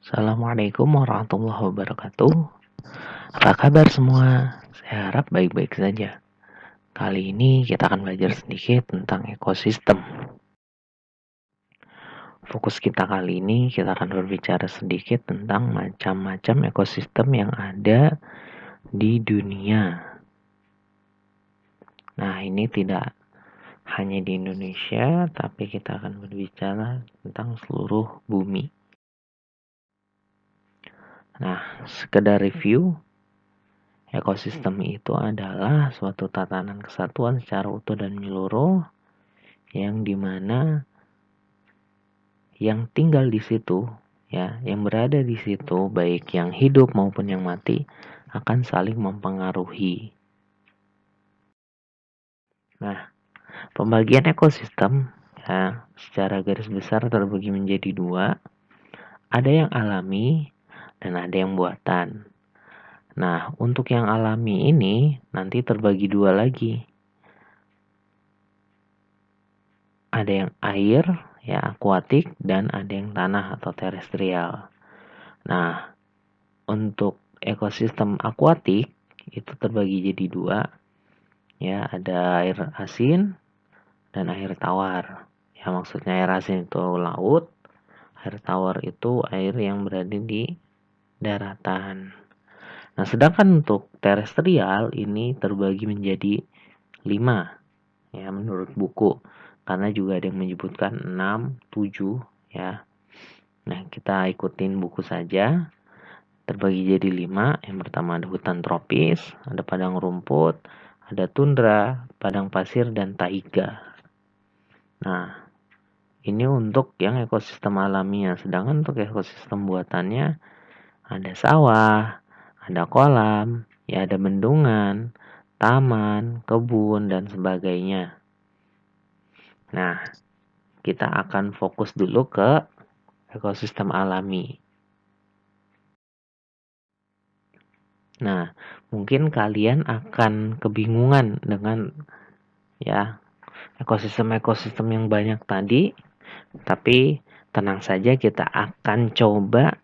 Assalamualaikum warahmatullahi wabarakatuh. Apa kabar semua? Saya harap baik-baik saja. Kali ini kita akan belajar sedikit tentang ekosistem. Fokus kita kali ini kita akan berbicara sedikit tentang macam-macam ekosistem yang ada di dunia. Nah, ini tidak hanya di Indonesia, tapi kita akan berbicara tentang seluruh bumi. Nah, sekedar review, ekosistem itu adalah suatu tatanan kesatuan secara utuh dan menyeluruh yang dimana yang tinggal di situ, ya, yang berada di situ, baik yang hidup maupun yang mati, akan saling mempengaruhi. Nah, pembagian ekosistem ya, secara garis besar terbagi menjadi dua. Ada yang alami dan ada yang buatan. Nah, untuk yang alami ini nanti terbagi dua lagi. Ada yang air, ya, akuatik, dan ada yang tanah atau terestrial. Nah, untuk ekosistem akuatik itu terbagi jadi dua, ya, ada air asin dan air tawar. Ya, maksudnya air asin itu laut, air tawar itu air yang berada di daratan. Nah, sedangkan untuk terestrial ini terbagi menjadi 5, ya, menurut buku. Karena juga ada yang menyebutkan 6, 7, ya. Nah, kita ikutin buku saja. Terbagi jadi 5. Yang pertama ada hutan tropis, ada padang rumput, ada tundra, padang pasir, dan taiga. Nah, ini untuk yang ekosistem alaminya. Sedangkan untuk ekosistem buatannya ada sawah, ada kolam, ya, ada bendungan, taman, kebun, dan sebagainya. Nah, kita akan fokus dulu ke ekosistem alami. Nah, mungkin kalian akan kebingungan dengan, ya, ekosistem-ekosistem yang banyak tadi, tapi tenang saja, kita akan coba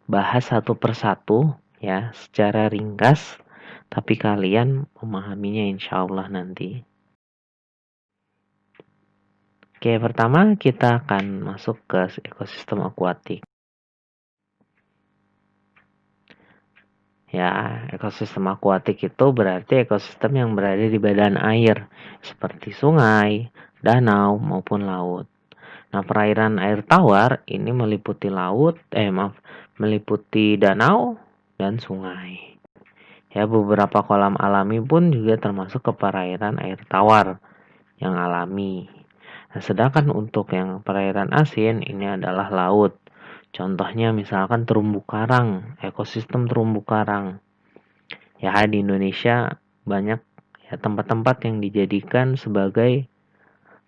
bahas satu persatu, ya, secara ringkas, tapi kalian memahaminya insya Allah nanti. Oke, pertama kita akan masuk ke ekosistem akuatik. Ya, ekosistem akuatik itu berarti ekosistem yang berada di badan air, seperti sungai, danau, maupun laut. Nah, perairan air tawar ini meliputi danau dan sungai. Ya, beberapa kolam alami pun juga termasuk ke perairan air tawar yang alami. Nah, sedangkan untuk yang perairan asin ini adalah laut. Contohnya misalkan terumbu karang, ekosistem terumbu karang. Ya, di Indonesia banyak, ya, tempat-tempat yang dijadikan sebagai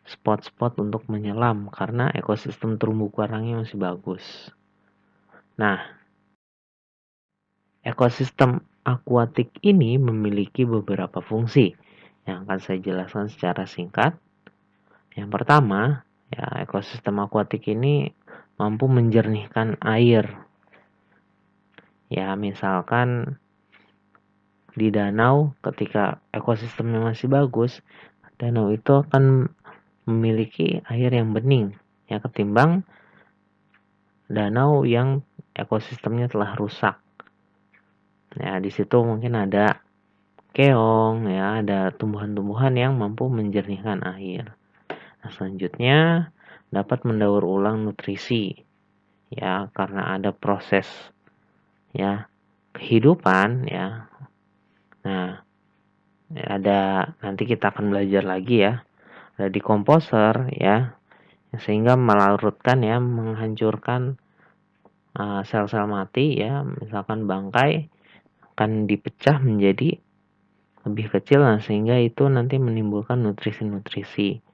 spot-spot untuk menyelam karena ekosistem terumbu karangnya masih bagus. Nah, ekosistem akuatik ini memiliki beberapa fungsi yang akan saya jelaskan secara singkat. Yang pertama, ya, ekosistem akuatik ini mampu menjernihkan air. Ya, misalkan di danau ketika ekosistemnya masih bagus, danau itu akan memiliki air yang bening, ya, ketimbang danau yang ekosistemnya telah rusak. Ya, di situ mungkin ada keong, ya, ada tumbuhan-tumbuhan yang mampu menjernihkan air. Nah, selanjutnya dapat mendaur ulang nutrisi, ya, karena ada proses, ya, kehidupan, ya. Nah, ada, nanti kita akan belajar lagi, ya, ada dekomposer, ya, sehingga melarutkan, ya, menghancurkan sel-sel mati, ya, misalkan bangkai akan dipecah menjadi lebih kecil, nah, sehingga itu nanti menimbulkan nutrisi-nutrisi,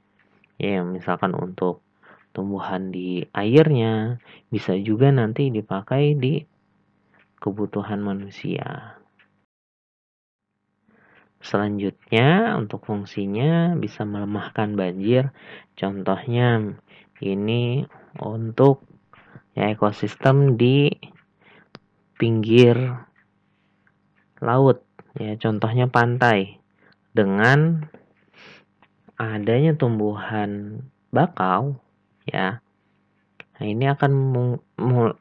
ya, misalkan untuk tumbuhan di airnya, bisa juga nanti dipakai di kebutuhan manusia. Selanjutnya untuk fungsinya bisa melemahkan banjir. Contohnya ini untuk, ya ekosistem di pinggir laut, ya contohnya pantai, dengan adanya tumbuhan bakau, ya. Nah, ini akan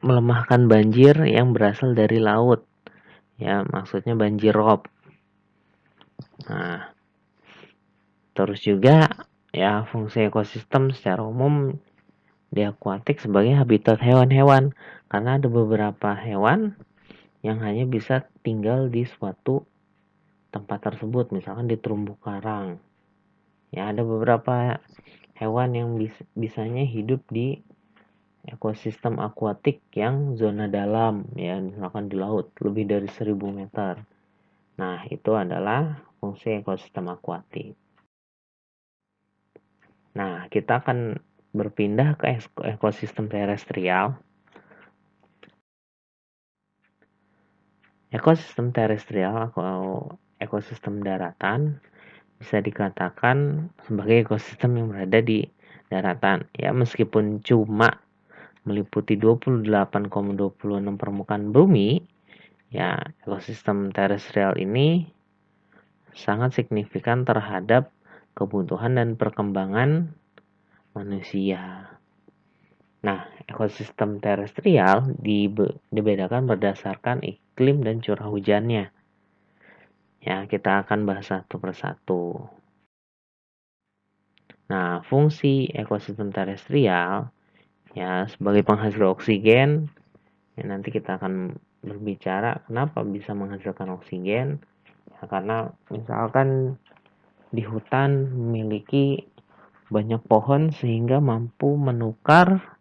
melemahkan banjir yang berasal dari laut, ya maksudnya banjir rob. Nah, terus juga ya fungsi ekosistem secara umum di akuatik sebagai habitat hewan-hewan, karena ada beberapa hewan yang hanya bisa tinggal di suatu tempat tersebut, misalkan di terumbu karang. Ya, ada beberapa hewan yang bisanya hidup di ekosistem akuatik yang zona dalam, ya misalkan di laut lebih dari 1000 meter. Nah, itu adalah fungsi ekosistem akuatik. Nah, kita akan berpindah ke ekosistem terestrial. Ekosistem terestrial atau ekosistem daratan bisa dikatakan sebagai ekosistem yang berada di daratan. Ya, meskipun cuma meliputi 28,26 permukaan bumi, ya ekosistem terestrial ini sangat signifikan terhadap kebutuhan dan perkembangan manusia. Nah, ekosistem terestrial dibedakan berdasarkan iklim dan curah hujannya. Ya, kita akan bahas satu persatu. Nah, fungsi ekosistem terestrial ya sebagai penghasil oksigen, ya nanti kita akan berbicara kenapa bisa menghasilkan oksigen. Ya, karena misalkan di hutan memiliki banyak pohon sehingga mampu menukar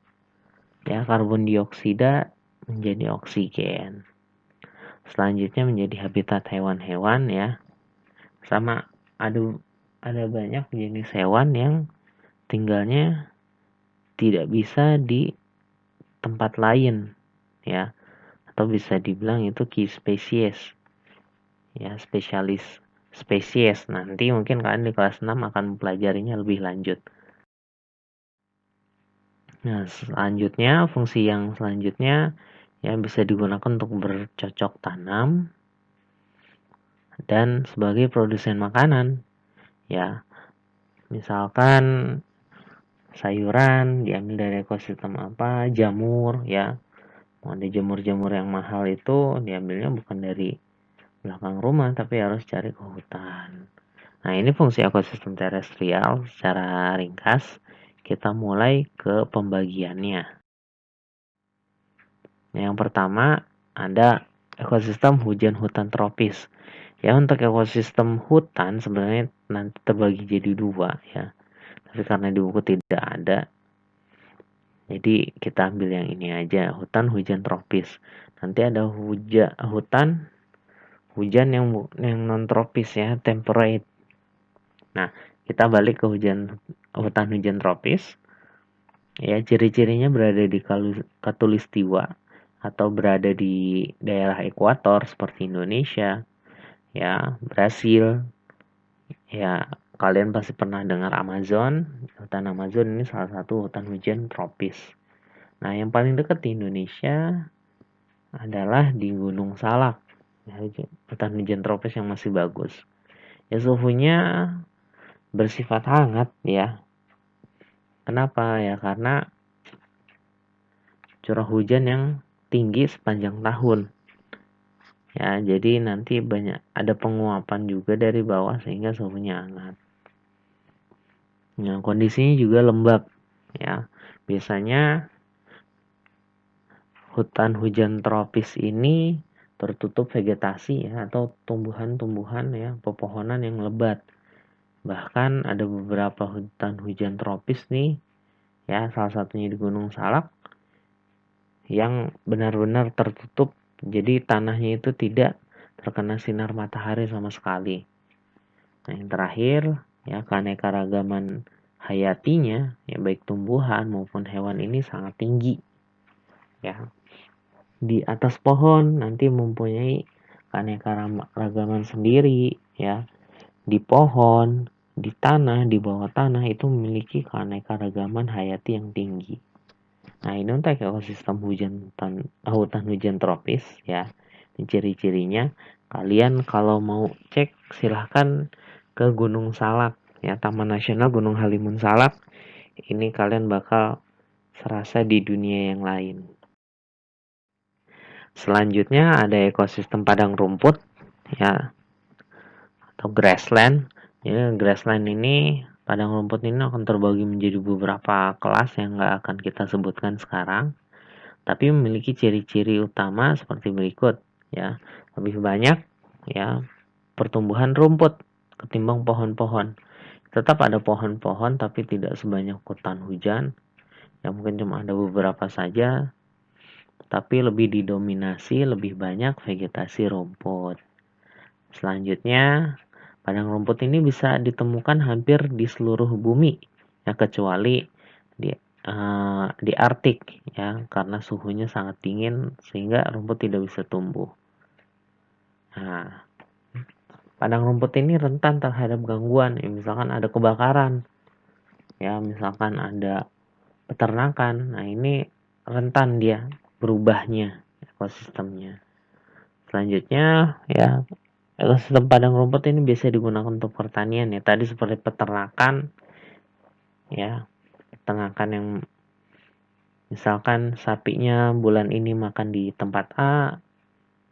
ya karbon dioksida menjadi oksigen. Selanjutnya menjadi habitat hewan-hewan ya. Sama ada banyak jenis hewan yang tinggalnya tidak bisa di tempat lain ya, atau bisa dibilang itu key species ya, spesialis spesies. Nanti mungkin kalian di kelas 6 akan mempelajarinya lebih lanjut. Nah, selanjutnya fungsi yang selanjutnya ya bisa digunakan untuk bercocok tanam dan sebagai produsen makanan ya. Misalkan sayuran diambil dari ekosistem apa, jamur ya. Ada jamur-jamur yang mahal itu diambilnya bukan dari belakang rumah tapi harus cari ke hutan. Nah, ini fungsi ekosistem terestrial secara ringkas. Kita mulai ke pembagiannya. Yang pertama ada ekosistem hujan hutan tropis. Ya, untuk ekosistem hutan sebenarnya nanti terbagi jadi dua ya. Tapi karena di buku tidak ada, jadi kita ambil yang ini aja, hutan hujan tropis. Nanti ada hutan hujan yang non tropis ya, temperate. Nah, kita balik ke hutan hujan tropis. Ya, ciri-cirinya berada di khatulistiwa atau berada di daerah ekuator seperti Indonesia, ya, Brasil. Ya, kalian pasti pernah dengar Amazon. Hutan Amazon ini salah satu hutan hujan tropis. Nah, yang paling dekat di Indonesia adalah di Gunung Salak. Ya, hutan hujan tropis yang masih bagus. Ya, suhunya bersifat hangat ya. Kenapa? Ya karena curah hujan yang tinggi sepanjang tahun. Ya, jadi nanti ada penguapan juga dari bawah sehingga suhunya hangat. Nah, kondisinya juga lembab ya. Biasanya hutan hujan tropis ini tertutup vegetasi ya atau tumbuhan-tumbuhan ya, pepohonan yang lebat. Bahkan ada beberapa hutan hujan tropis nih ya, salah satunya di Gunung Salak yang benar-benar tertutup. Jadi tanahnya itu tidak terkena sinar matahari sama sekali. Nah, yang terakhir ya keanekaragaman hayatinya ya baik tumbuhan maupun hewan ini sangat tinggi. Ya. Di atas pohon nanti mempunyai keanekaragaman sendiri ya. Di pohon, di tanah, di bawah tanah itu memiliki keanekaragaman hayati yang tinggi. Nah, ini untuk ekosistem hutan hujan tropis ya. Ciri-cirinya kalian kalau mau cek silahkan ke Gunung Salak ya, Taman Nasional Gunung Halimun Salak. Ini kalian bakal serasa di dunia yang lain. Selanjutnya ada ekosistem padang rumput ya, atau grassland. Jadi grassland ini, padang rumput ini akan terbagi menjadi beberapa kelas yang nggak akan kita sebutkan sekarang, tapi memiliki ciri-ciri utama seperti berikut ya. Lebih banyak ya pertumbuhan rumput ketimbang pohon-pohon. Tetap ada pohon-pohon tapi tidak sebanyak hutan hujan, yang mungkin cuma ada beberapa saja, tapi lebih didominasi lebih banyak vegetasi rumput. Selanjutnya, padang rumput ini bisa ditemukan hampir di seluruh bumi ya, kecuali di Arktik ya, karena suhunya sangat dingin sehingga rumput tidak bisa tumbuh. Nah, padang rumput ini rentan terhadap gangguan, ya, misalkan ada kebakaran, ya misalkan ada peternakan. Nah, ini rentan dia berubahnya ekosistemnya. Selanjutnya ya, ekosistem padang rumput ini biasa digunakan untuk pertanian ya. Tadi seperti peternakan ya, peternakan yang misalkan sapinya bulan ini makan di tempat A,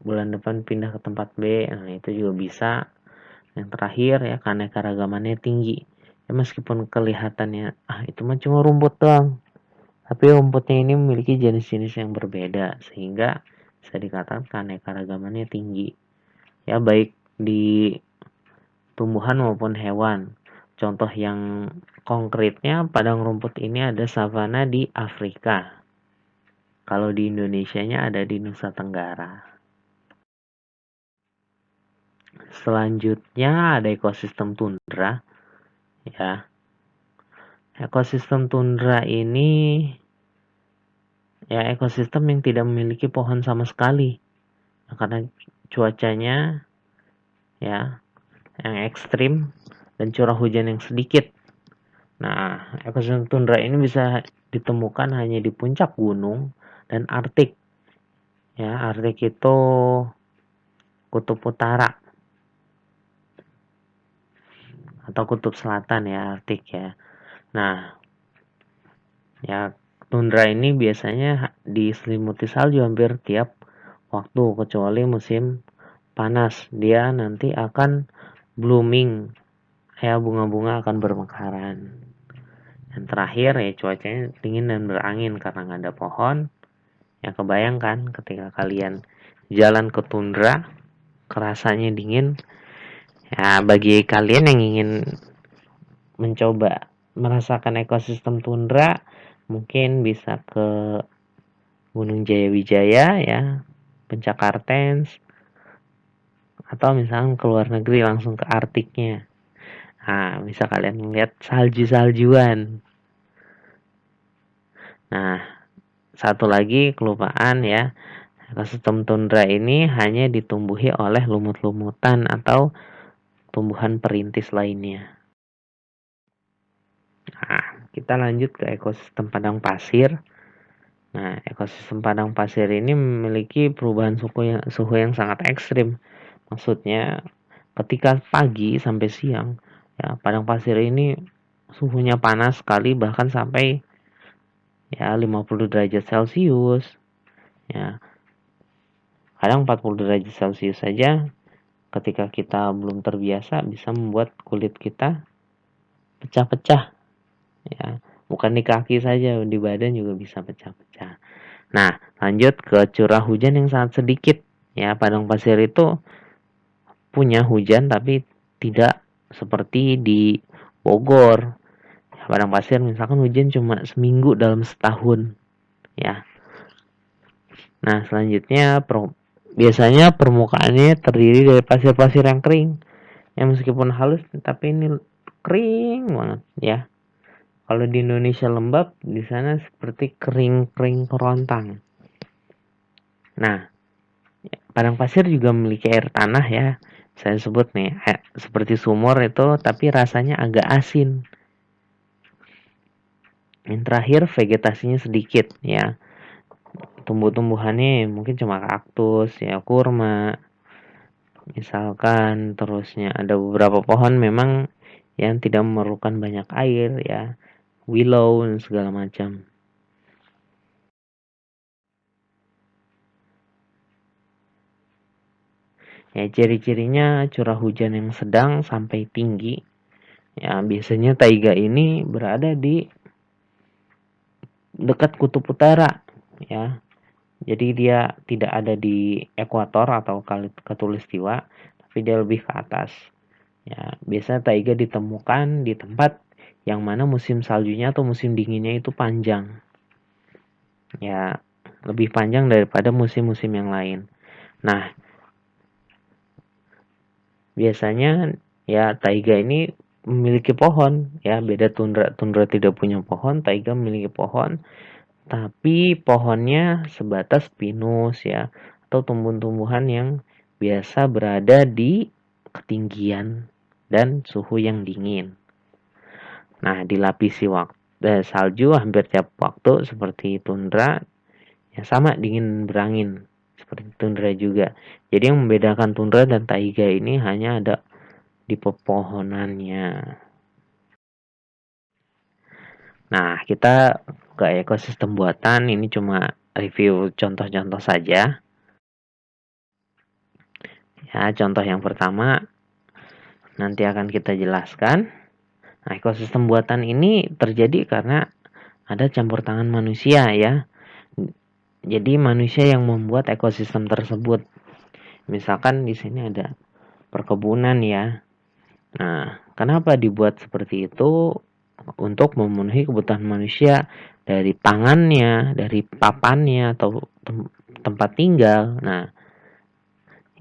bulan depan pindah ke tempat B. Nah, itu juga bisa. Yang terakhir ya, keanekaragamannya tinggi. Ya, meskipun kelihatannya itu mah cuma rumput doang, tapi rumputnya ini memiliki jenis-jenis yang berbeda sehingga bisa dikatakan keanekaragamannya tinggi. Ya, baik di tumbuhan maupun hewan. Contoh yang konkretnya, padang rumput ini ada savana di Afrika. Kalau di Indonesianya ada di Nusa Tenggara. Selanjutnya ada ekosistem tundra ya. Ekosistem tundra ini ya ekosistem yang tidak memiliki pohon sama sekali. Nah, karena cuacanya ya yang ekstrim dan curah hujan yang sedikit. Nah, ekosistem tundra ini bisa ditemukan hanya di puncak gunung dan Arktik. Ya, Arktik itu kutub utara atau kutub selatan ya, Arktik ya. Nah, ya tundra ini biasanya diselimuti salju hampir tiap waktu kecuali musim panas. Dia nanti akan blooming, ya bunga-bunga akan bermekaran. Yang terakhir ya cuacanya dingin dan berangin karena nggak ada pohon. Ya kebayangkan ketika kalian jalan ke tundra, kerasanya dingin. Ya bagi kalian yang ingin mencoba merasakan ekosistem tundra, mungkin bisa ke Gunung Jayawijaya ya, Puncak Kartens, atau misalnya ke luar negeri langsung ke Arktiknya. Nah, bisa kalian melihat salju-saljuan. Nah, satu lagi kelupaan ya, ekosistem tundra ini hanya ditumbuhi oleh lumut-lumutan atau tumbuhan perintis lainnya. Nah, kita lanjut ke ekosistem padang pasir. Nah, ekosistem padang pasir ini memiliki perubahan suhu yang sangat ekstrim. Maksudnya, ketika pagi sampai siang, ya padang pasir ini suhunya panas sekali, bahkan sampai ya 50 derajat Celcius. Ya, kadang 40 derajat Celcius saja ketika kita belum terbiasa bisa membuat kulit kita pecah-pecah. Ya, bukan di kaki saja, di badan juga bisa pecah-pecah. Nah, lanjut ke curah hujan yang sangat sedikit. Ya, padang pasir itu punya hujan tapi tidak seperti di Bogor. Ya, padang pasir misalkan hujan cuma seminggu dalam setahun. Ya. Nah, selanjutnya biasanya permukaannya terdiri dari pasir-pasir yang kering. Ya, meskipun halus tapi ini kering banget ya. Kalau di Indonesia lembab, di sana seperti kering-kering kerontang. Nah, padang pasir juga memiliki air tanah ya. Saya sebut nih, seperti sumur itu, tapi rasanya agak asin. Yang terakhir vegetasinya sedikit ya. Tumbuh-tumbuhannya mungkin cuma kaktus ya, kurma misalkan, terusnya ada beberapa pohon memang yang tidak memerlukan banyak air ya, willow dan segala macam. Ya, ciri-cirinya curah hujan yang sedang sampai tinggi. Ya, biasanya taiga ini berada di dekat kutub utara ya. Jadi dia tidak ada di ekuator atau khatulistiwa, tapi dia lebih ke atas. Ya, biasanya taiga ditemukan di tempat yang mana musim saljunya atau musim dinginnya itu panjang. Ya, lebih panjang daripada musim-musim yang lain. Nah, biasanya ya taiga ini memiliki pohon ya, beda tundra. Tundra tidak punya pohon, taiga memiliki pohon, tapi pohonnya sebatas pinus ya, atau tumbuh-tumbuhan yang biasa berada di ketinggian dan suhu yang dingin. Nah, dilapisi salju hampir tiap waktu seperti tundra, ya sama dingin berangin seperti tundra juga. Jadi yang membedakan tundra dan taiga ini hanya ada di pepohonannya. Nah, kita ke ekosistem buatan, ini cuma review contoh-contoh saja. Ya, contoh yang pertama nanti akan kita jelaskan. Nah, ekosistem buatan ini terjadi karena ada campur tangan manusia ya. Jadi manusia yang membuat ekosistem tersebut. Misalkan di sini ada perkebunan ya. Nah, kenapa dibuat seperti itu? Untuk memenuhi kebutuhan manusia dari pangannya, dari papannya atau tempat tinggal. Nah,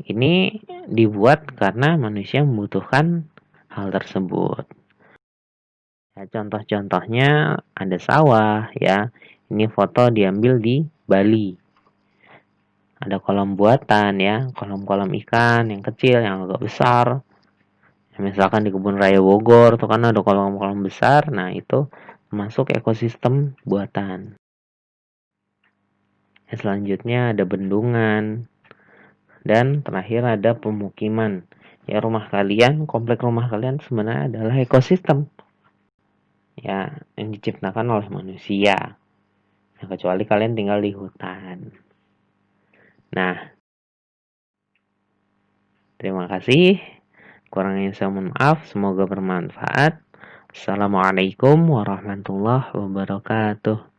ini dibuat karena manusia membutuhkan hal tersebut. Ya, contoh-contohnya ada sawah ya. Ini foto diambil di Bali. Ada kolam buatan ya, kolam-kolam ikan yang kecil, yang agak besar. Ya, misalkan di Kebun Raya Bogor tuh kan ada kolam-kolam besar. Nah, itu masuk ekosistem buatan. Ya, selanjutnya ada bendungan. Dan terakhir ada pemukiman. Ya, rumah kalian, komplek rumah kalian sebenarnya adalah ekosistem. Ya, yang diciptakan oleh manusia. Ya, kecuali kalian tinggal di hutan. Nah, terima kasih. Kurangnya saya mohon maaf. Semoga bermanfaat. Assalamualaikum warahmatullahi wabarakatuh.